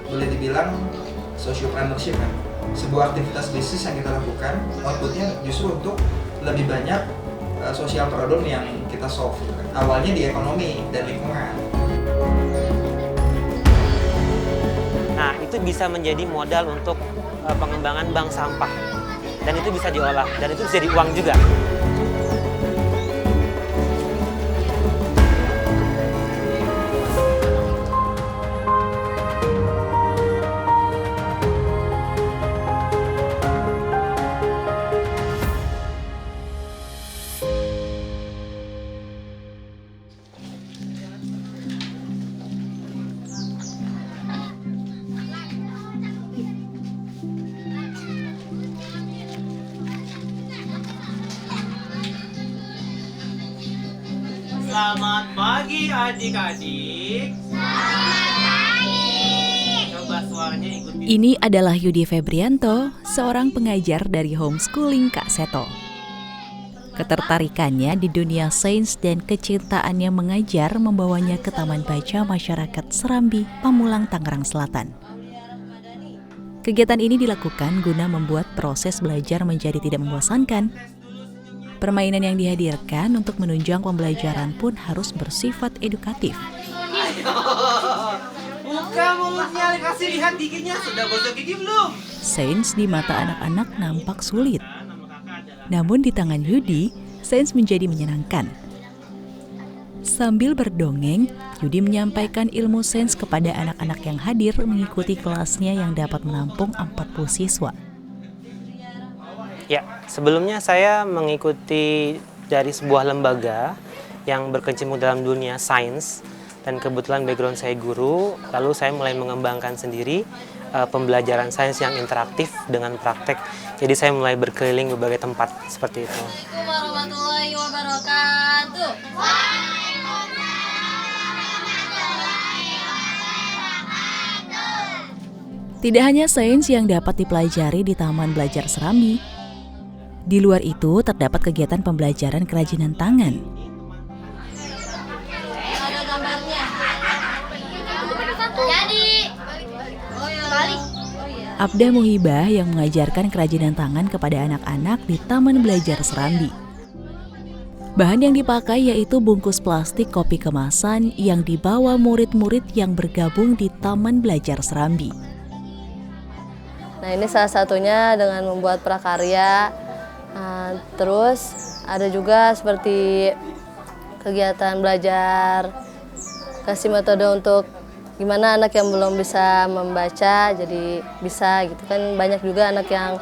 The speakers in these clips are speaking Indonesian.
Boleh dibilang sociopreneurship kan, sebuah aktivitas bisnis yang kita lakukan outputnya justru untuk lebih banyak social problem yang kita solve kan. Awalnya di ekonomi dan lingkungan. Nah, itu bisa menjadi modal untuk pengembangan bank sampah. Dan itu bisa diolah, dan itu bisa jadi uang juga. Selamat pagi adik-adik. Selamat pagi. Coba suaranya ikuti. Ini adalah Yudi Febrianto, seorang pengajar dari homeschooling Kak Seto. Ketertarikannya di dunia sains dan kecintaannya mengajar membawanya ke Taman Baca Masyarakat Serambi, Pamulang, Tangerang Selatan. Kegiatan ini dilakukan guna membuat proses belajar menjadi tidak membosankan. Permainan yang dihadirkan untuk menunjang pembelajaran pun harus bersifat edukatif. Ayo, buka mulutnya, kasih lihat giginya. Sudah gosok gigi belum? Sains di mata anak-anak nampak sulit. Namun di tangan Yudi, sains menjadi menyenangkan. Sambil berdongeng, Yudi menyampaikan ilmu sains kepada anak-anak yang hadir mengikuti kelasnya yang dapat menampung 40 siswa. Ya, sebelumnya saya mengikuti dari sebuah lembaga yang berkecimpung dalam dunia sains, dan kebetulan background saya guru, lalu saya mulai mengembangkan sendiri pembelajaran sains yang interaktif dengan praktek. Jadi saya mulai berkeliling berbagai tempat seperti itu. Assalamualaikum warahmatullahi wabarakatuh. Tidak hanya sains yang dapat dipelajari di Taman Belajar Serambi. Di luar itu terdapat kegiatan pembelajaran kerajinan tangan. Ada gambarnya. Jadi. Balik. Abda Muhibah yang mengajarkan kerajinan tangan kepada anak-anak di Taman Belajar Serambi. Bahan yang dipakai yaitu bungkus plastik kopi kemasan yang dibawa murid-murid yang bergabung di Taman Belajar Serambi. Nah, ini salah satunya dengan membuat prakarya. Terus ada juga seperti kegiatan belajar, kasih metode untuk gimana anak yang belum bisa membaca jadi bisa gitu kan. Banyak juga anak yang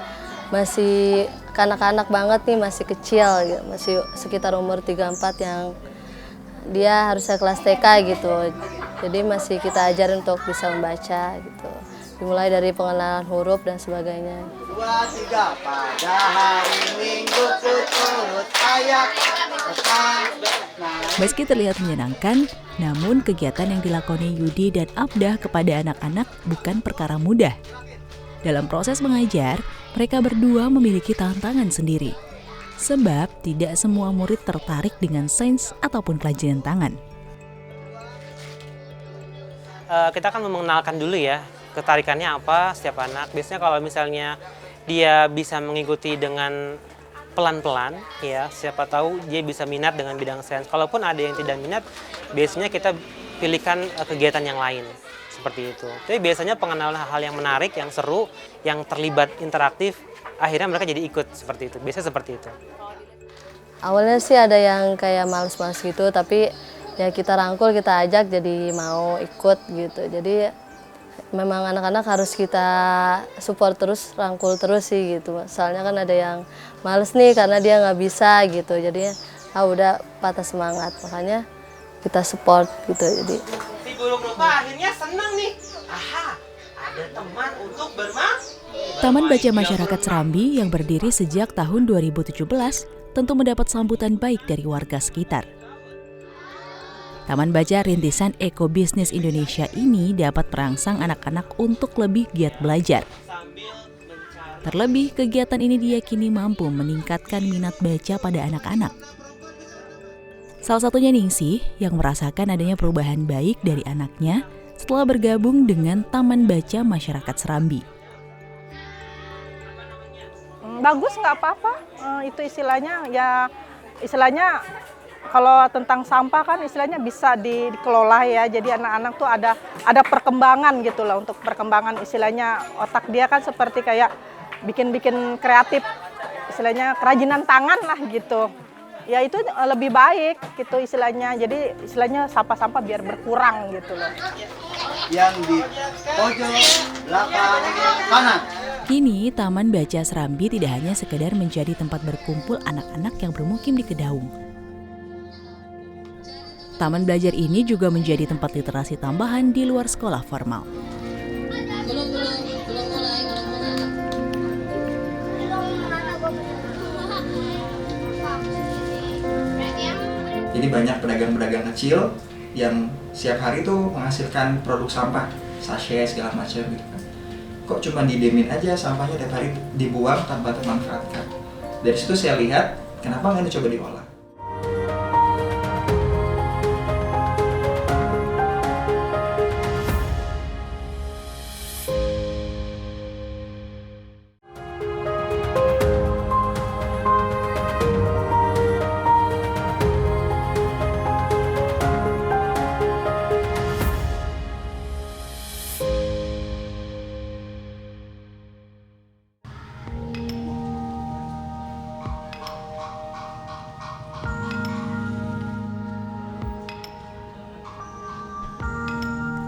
masih kanak-kanak banget nih, masih kecil gitu, masih sekitar umur 3-4 yang dia harusnya kelas TK gitu. Jadi masih kita ajarin untuk bisa membaca gitu. Dimulai dari pengenalan huruf dan sebagainya. 2, 3, pada hari Minggu turut ayak. Meski terlihat menyenangkan, namun kegiatan yang dilakoni Yudi dan Abdah kepada anak-anak bukan perkara mudah. Dalam proses mengajar, mereka berdua memiliki tantangan sendiri. Sebab tidak semua murid tertarik dengan sains ataupun kerajinan tangan. Kita akan mengenalkan dulu ya, ketarikannya apa setiap anak. Biasanya kalau misalnya dia bisa mengikuti dengan pelan-pelan, ya siapa tahu dia bisa minat dengan bidang sains. Kalaupun ada yang tidak minat, biasanya kita pilihkan kegiatan yang lain seperti itu. Jadi biasanya pengenalan hal-hal yang menarik, yang seru, yang terlibat interaktif, akhirnya mereka jadi ikut seperti itu. Biasanya seperti itu. Awalnya sih ada yang kayak males-males gitu, tapi ya kita rangkul, kita ajak jadi mau ikut gitu. Jadi memang anak-anak harus kita support terus, rangkul terus sih gitu. Soalnya kan ada yang males nih karena dia nggak bisa gitu. Jadi udah patah semangat, makanya kita support gitu. Jadi Si burung rupa akhirnya senang nih. Aha, ada teman untuk bermain. Taman Baca Masyarakat Serambi yang berdiri sejak tahun 2017 tentu mendapat sambutan baik dari warga sekitar. Taman Baca Rintisan Ekobisnis Indonesia ini dapat merangsang anak-anak untuk lebih giat belajar. Terlebih, kegiatan ini diyakini mampu meningkatkan minat baca pada anak-anak. Salah satunya Ningsih yang merasakan adanya perubahan baik dari anaknya setelah bergabung dengan Taman Baca Masyarakat Serambi. Bagus, nggak apa-apa. Itu istilahnya kalau tentang sampah kan istilahnya bisa dikelola ya. Jadi anak-anak tuh ada perkembangan gitu lah, untuk perkembangan istilahnya otak dia kan seperti kayak bikin kreatif, istilahnya kerajinan tangan lah gitu. Ya itu lebih baik gitu istilahnya. Jadi istilahnya sampah-sampah biar berkurang gitu loh. Yang di pojok belakang kanan. Kini Taman Baca Serambi tidak hanya sekedar menjadi tempat berkumpul anak-anak yang bermukim di Kedaung. Taman belajar ini juga menjadi tempat literasi tambahan di luar sekolah formal. Belum mulai. Jadi banyak pedagang-pedagang kecil yang setiap hari tuh menghasilkan produk sampah, sachet segala macam gitu kan. Kok cuma didemin aja sampahnya tiap hari dibuang tanpa termanfaatkan. Dari situ saya lihat kenapa nggak dicoba diolah.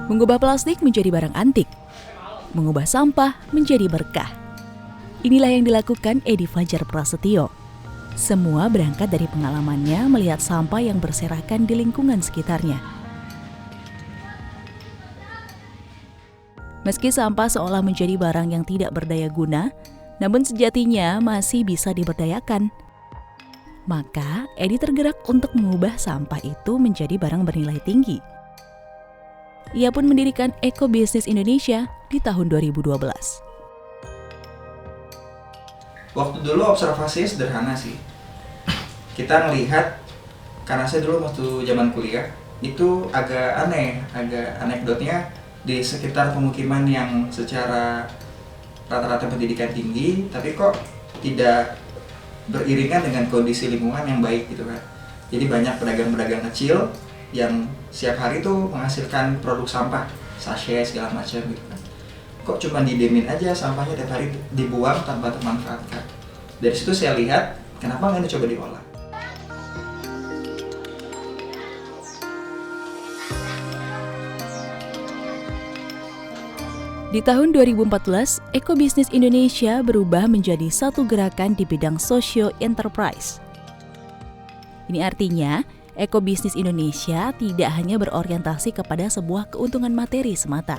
Mengubah plastik menjadi barang antik, mengubah sampah menjadi berkah. Inilah yang dilakukan Edi Fajar Prasetyo. Semua berangkat dari pengalamannya melihat sampah yang berserakan di lingkungan sekitarnya. Meski sampah seolah menjadi barang yang tidak berdaya guna, namun sejatinya masih bisa diberdayakan. Maka, Edi tergerak untuk mengubah sampah itu menjadi barang bernilai tinggi. Ia pun mendirikan Eco Business Indonesia di tahun 2012. Waktu dulu observasinya sederhana sih. Kita melihat, karena saya dulu waktu zaman kuliah, itu agak aneh, agak anekdotnya di sekitar pemukiman yang secara rata-rata pendidikan tinggi, tapi kok tidak beriringan dengan kondisi lingkungan yang baik gitu kan. Jadi banyak pedagang-pedagang kecil yang setiap hari tuh menghasilkan produk sampah, sachet segala macam gitu kan. Kok cuma didemin aja sampahnya tiap hari dibuang tanpa termanfaatkan. Dari situ saya lihat kenapa nggak dicoba diolah. Di tahun 2014, Eco Business Indonesia berubah menjadi satu gerakan di bidang socio enterprise. Ini artinya Eco Business Indonesia tidak hanya berorientasi kepada sebuah keuntungan materi semata,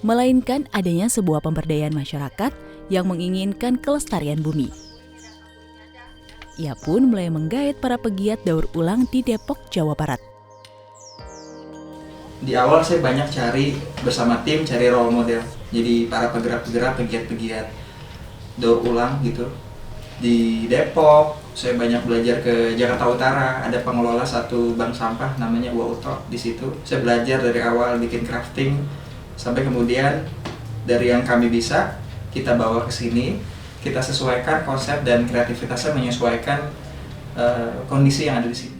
melainkan adanya sebuah pemberdayaan masyarakat yang menginginkan kelestarian bumi. Ia pun mulai menggait para pegiat daur ulang di Depok, Jawa Barat. Di awal saya banyak cari bersama tim, cari role model. Jadi para penggerak-penggerak, pegiat-pegiat daur ulang gitu. Di Depok, saya banyak belajar ke Jakarta Utara, ada pengelola satu bank sampah namanya Wauto di situ. Saya belajar dari awal bikin crafting sampai kemudian dari yang kami bisa kita bawa ke sini, kita sesuaikan konsep dan kreativitasnya menyesuaikan kondisi yang ada di sini.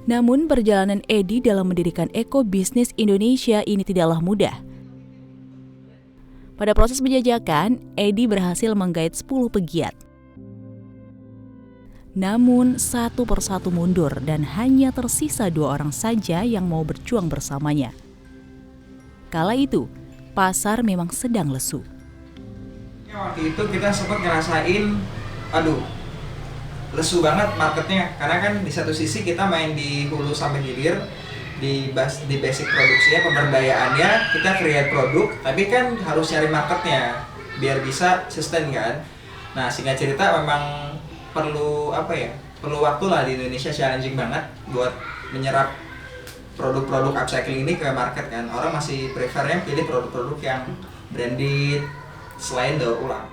Namun perjalanan Edi dalam mendirikan Eco Business Indonesia ini tidaklah mudah. Pada proses penjajakan, Edi berhasil menggait 10 pegiat. Namun satu persatu mundur dan hanya tersisa 2 orang saja yang mau berjuang bersamanya. Kala itu, pasar memang sedang lesu. Waktu itu kita sempat ngerasain, aduh, lesu banget marketnya. Karena kan di satu sisi kita main di hulu sampai hilir, di basic produksinya, pemberdayaannya, kita create produk, tapi kan harus cari marketnya biar bisa sustain kan. Nah, singkat cerita memang perlu perlu waktu lah. Di Indonesia challenging banget buat menyerap produk-produk upcycling ini ke market kan. Orang masih prefernya pilih produk-produk yang branded selain daur ulang.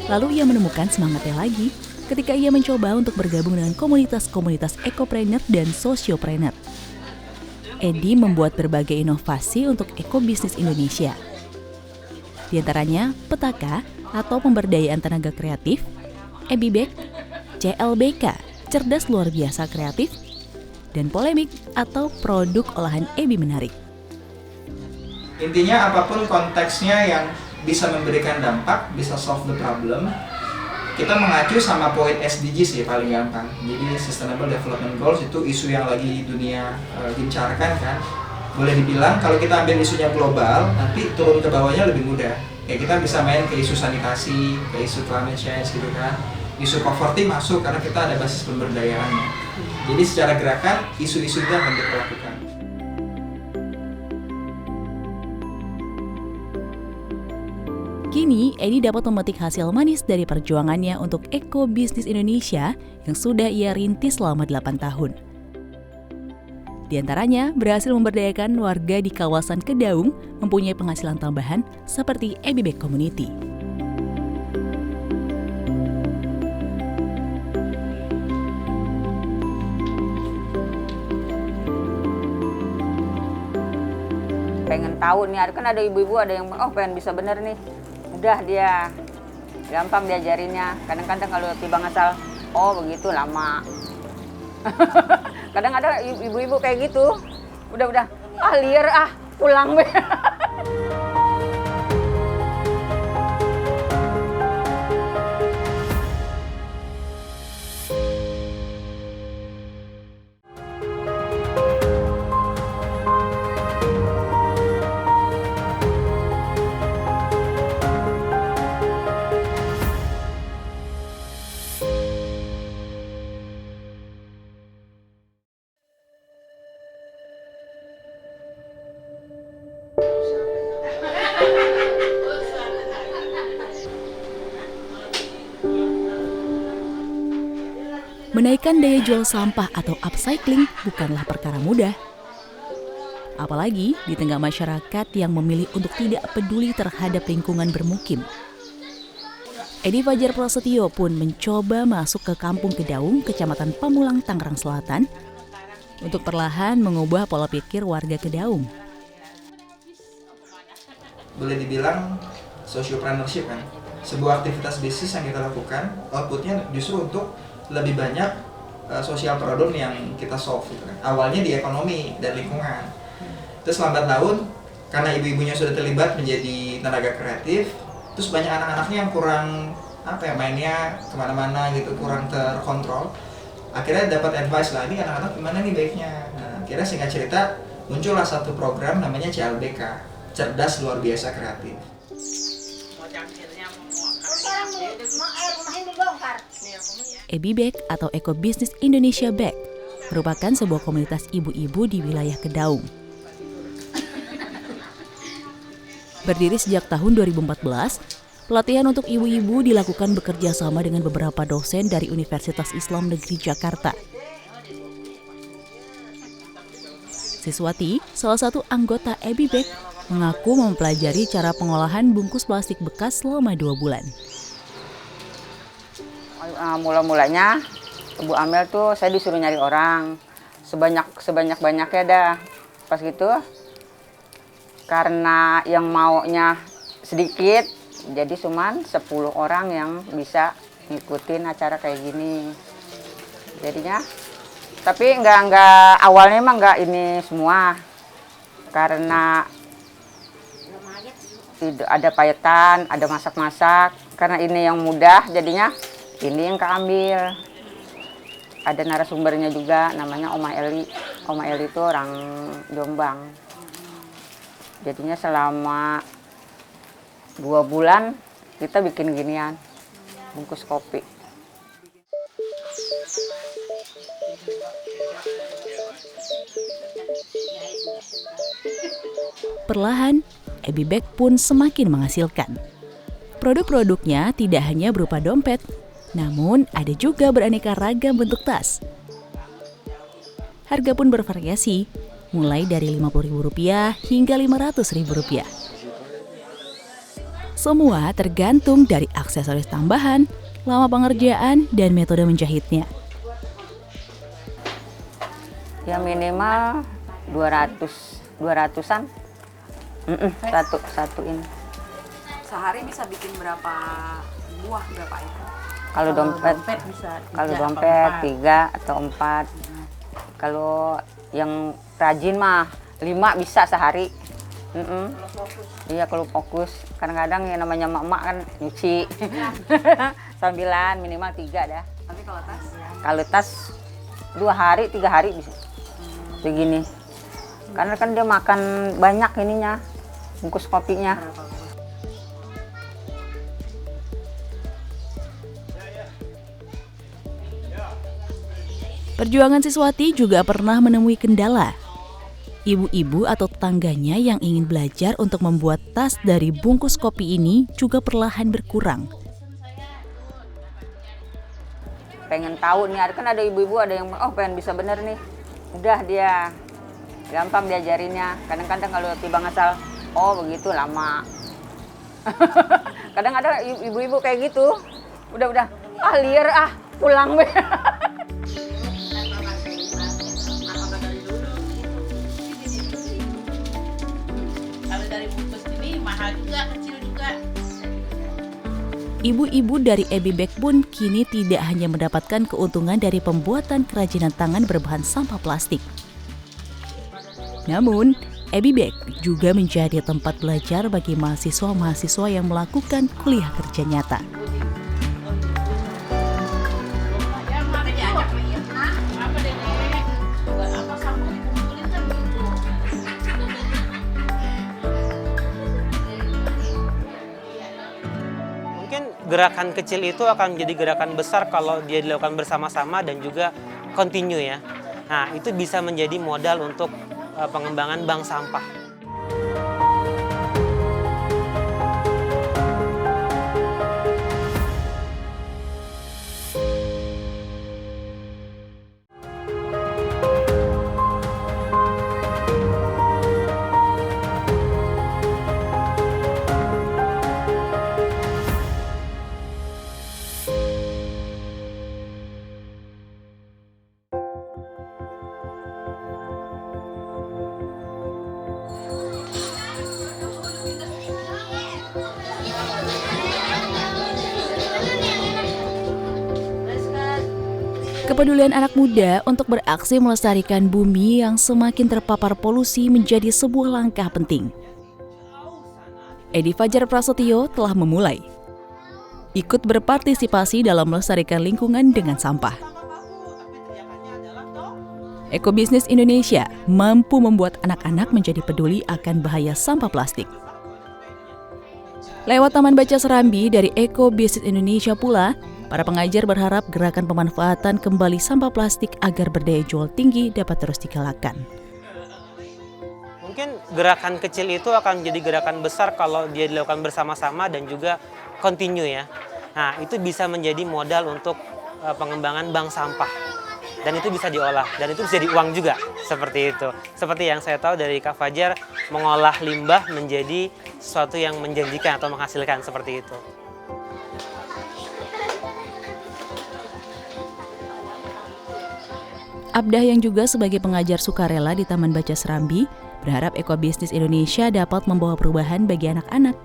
Lalu ia menemukan semangatnya lagi ketika ia mencoba untuk bergabung dengan komunitas-komunitas ekopreneur dan sosiopreneur. Edi membuat berbagai inovasi untuk ekobisnis Indonesia. Di antaranya Petaka atau pemberdayaan tenaga kreatif, EBIBEK, CLBK, cerdas luar biasa kreatif, dan Polemik atau produk olahan Ebi menarik. Intinya apapun konteksnya yang bisa memberikan dampak, bisa solve the problem, kita mengacu sama poin SDGs sih paling gampang. Jadi Sustainable Development Goals itu isu yang lagi dunia gencarkan kan. Boleh dibilang kalau kita ambil isunya global, nanti turun ke bawahnya lebih mudah. Kayak kita bisa main ke isu sanitasi, ke isu climate change gitu kan. Isu poverty masuk karena kita ada basis pemberdayaannya. Jadi secara gerakan isu-isu itu akan kita lakukan. Kini, Edi dapat memetik hasil manis dari perjuangannya untuk ekobisnis Indonesia yang sudah ia rintis selama 8 tahun. Di antaranya, berhasil memberdayakan warga di kawasan Kedaung mempunyai penghasilan tambahan seperti EBIBEK Community. Pengen tahu nih, kan ada ibu-ibu ada yang pengen bisa bener nih. Udah dia gampang diajarinnya. Kadang-kadang kalau tiba ngasal, begitu lama. Kadang ada ibu-ibu kayak gitu. Udah liar pulang be. Menaikkan daya jual sampah atau upcycling bukanlah perkara mudah. Apalagi di tengah masyarakat yang memilih untuk tidak peduli terhadap lingkungan bermukim. Edi Fajar Prasetyo pun mencoba masuk ke Kampung Kedaung, Kecamatan Pamulang, Tangerang Selatan, untuk perlahan mengubah pola pikir warga Kedaung. Boleh dibilang sociopreneurship kan, sebuah aktivitas bisnis yang kita lakukan, outputnya justru untuk lebih banyak sosial problem yang kita solve gitu kan. Awalnya di ekonomi dan lingkungan. Terus lambat laun karena ibu-ibunya sudah terlibat menjadi tenaga kreatif, terus banyak anak-anaknya yang kurang mainnya kemana-mana gitu, kurang terkontrol. Akhirnya dapat advice lah, ini anak-anak gimana nih baiknya. Nah, akhirnya singkat cerita muncullah satu program namanya CLBK, cerdas luar biasa kreatif. EBIBEK atau Ekobisnis Indonesia Back merupakan sebuah komunitas ibu-ibu di wilayah Kedaung. Berdiri sejak tahun 2014, pelatihan untuk ibu-ibu dilakukan bekerja sama dengan beberapa dosen dari Universitas Islam Negeri Jakarta. Siswati, salah satu anggota EBIBEK, mengaku mempelajari cara pengolahan bungkus plastik bekas selama 2 bulan. Mula-mulanya Ibu Amel tuh saya disuruh nyari orang sebanyak-banyaknya dah. Pas gitu karena yang maunya sedikit, jadi cuman 10 orang yang bisa ngikutin acara kayak gini. Jadinya tapi enggak awalnya emang enggak ini semua. Karena ada payetan, ada masak-masak. Karena ini yang mudah jadinya ini yang keambil. Ada narasumbernya juga, namanya Oma Eli. Oma Eli itu orang Jombang. Jadinya selama 2 bulan kita bikin ginian, bungkus kopi. Perlahan, EBIBEK pun semakin menghasilkan. Produk-produknya tidak hanya berupa dompet, namun ada juga beraneka ragam bentuk tas. Harga pun bervariasi, mulai dari Rp50.000 hingga Rp500.000. Semua tergantung dari aksesoris tambahan, lama pengerjaan, dan metode menjahitnya. Ya minimal 200-an. Satu ini. Sehari bisa bikin berapa buah, berapa itu? Kalau dompet bisa kalau 3 dompet apa 3 atau 4. Kalau yang rajin mah 5 bisa sehari. Iya kalau fokus. Kadang-kadang yang namanya emak-emak kan nyuci. Sambilan minimal 3 dah. Tapi kalau tas? Kalau tas 2 hari 3 hari bisa. Begini. Karena kan dia makan banyak ininya. Bungkus kopinya. Perjuangan Siswati juga pernah menemui kendala. Ibu-ibu atau tetangganya yang ingin belajar untuk membuat tas dari bungkus kopi ini juga perlahan berkurang. Pengen tahu nih, kan ada ibu-ibu ada yang pengen bisa bener nih. Udah dia gampang diajarinnya. Kadang-kadang kalau tiba ngasal, begitu lama. Kadang ada ibu-ibu kayak gitu. Udah liar pulang be. Ibu-ibu dari Ebi Bag pun kini tidak hanya mendapatkan keuntungan dari pembuatan kerajinan tangan berbahan sampah plastik. Namun, Ebi Bag juga menjadi tempat belajar bagi mahasiswa-mahasiswa yang melakukan kuliah kerja nyata. Gerakan kecil itu akan menjadi gerakan besar kalau dia dilakukan bersama-sama dan juga continue ya. Nah, itu bisa menjadi modal untuk pengembangan bank sampah. Kepedulian anak muda untuk beraksi melestarikan bumi yang semakin terpapar polusi menjadi sebuah langkah penting. Edi Fajar Prasetyo telah memulai ikut berpartisipasi dalam melestarikan lingkungan dengan sampah. Ekobisnis Indonesia mampu membuat anak-anak menjadi peduli akan bahaya sampah plastik. Lewat Taman Baca Serambi dari Ekobisnis Indonesia pula, para pengajar berharap gerakan pemanfaatan kembali sampah plastik agar berdaya jual tinggi dapat terus digalakkan. Mungkin gerakan kecil itu akan menjadi gerakan besar kalau dia dilakukan bersama-sama dan juga continue ya. Nah, itu bisa menjadi modal untuk pengembangan bank sampah. Dan itu bisa diolah, dan itu bisa jadi uang juga, seperti itu. Seperti yang saya tahu dari Kak Fajar, mengolah limbah menjadi sesuatu yang menjanjikan atau menghasilkan, seperti itu. Abdah yang juga sebagai pengajar sukarela di Taman Baca Serambi, berharap Ekobisnis Indonesia dapat membawa perubahan bagi anak-anak.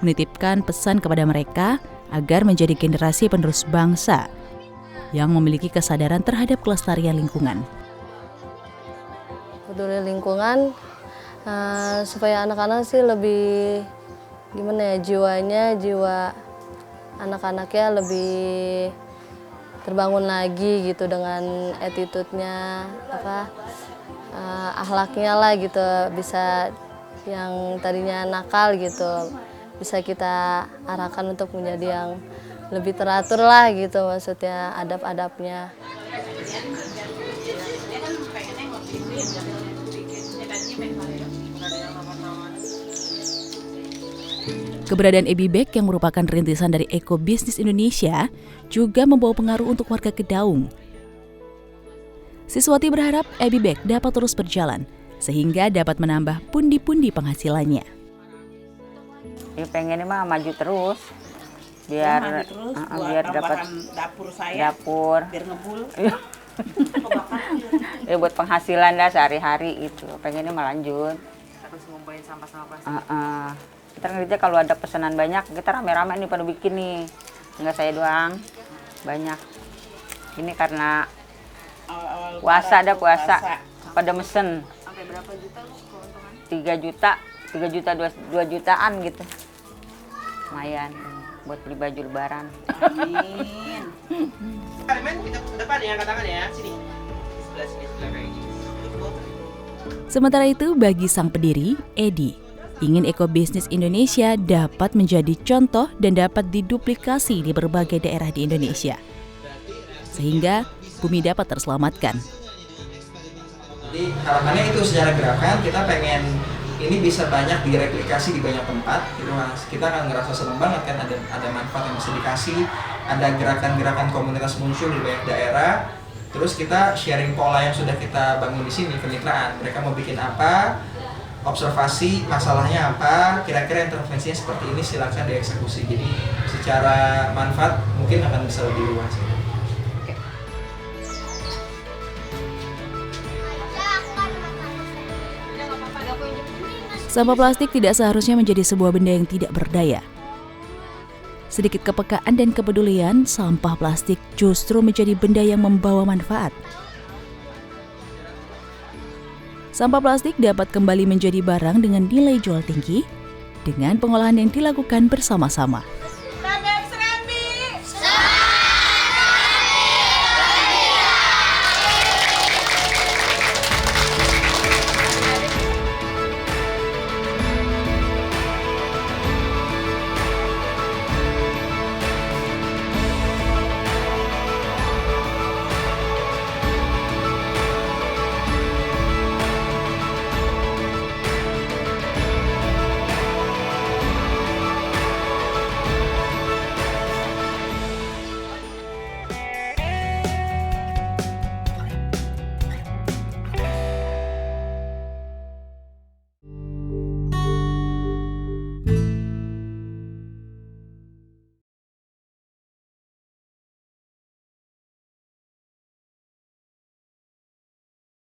Menitipkan pesan kepada mereka agar menjadi generasi penerus bangsa yang memiliki kesadaran terhadap kelestarian lingkungan. Peduli lingkungan supaya anak-anak sih lebih jiwa anak-anaknya lebih terbangun lagi gitu dengan attitude-nya akhlaknya lah gitu, bisa yang tadinya nakal gitu bisa kita arahkan untuk menjadi yang lebih teratur lah gitu, maksudnya adab-adabnya. Keberadaan Ebi Bag yang merupakan rintisan dari Ekobisnis Indonesia juga membawa pengaruh untuk warga Kedaung. Siswati berharap Ebi Bag dapat terus berjalan sehingga dapat menambah pundi-pundi penghasilannya. Ya pengennya mah maju terus. Biar biar dapat dapur saya. Dapur. Biar ngebul. Ya buat penghasilan dah sehari-hari itu. Pengennya mah lanjut. Terus ngumpulin sampah sama plastik. Kita kerja kalau ada pesanan banyak, kita rame-rame nih pada bikin nih. Enggak saya doang. Banyak. Ini karena puasa ada puasa. Pada mesen. Sampai berapa juta lu keuntungan? 3 juta, 2 jutaan gitu. Lumayan buat beli baju lebaran. Amin. Men, kita ke depan ya, angkat tangan ya. Sini. Sebelah sini, sebelah kayak gini. Sementara itu, bagi sang pendiri, Edi, ingin ekobisnis Indonesia dapat menjadi contoh dan dapat diduplikasi di berbagai daerah di Indonesia. Sehingga bumi dapat terselamatkan. Jadi harapannya itu secara gerakan kita pengen ini bisa banyak direplikasi di banyak tempat gitu Mas. Kita akan ngerasa senang banget kan ada manfaat yang bisa dikasih, ada gerakan-gerakan komunitas muncul di banyak daerah. Terus kita sharing pola yang sudah kita bangun di sini, kemitraan. Mereka mau bikin apa, observasi masalahnya apa, kira-kira intervensinya seperti ini, silakan dieksekusi. Jadi secara manfaat mungkin akan bisa lebih luas. Sampah plastik tidak seharusnya menjadi sebuah benda yang tidak berdaya. Sedikit kepekaan dan kepedulian, sampah plastik justru menjadi benda yang membawa manfaat. Sampah plastik dapat kembali menjadi barang dengan nilai jual tinggi dengan pengolahan yang dilakukan bersama-sama.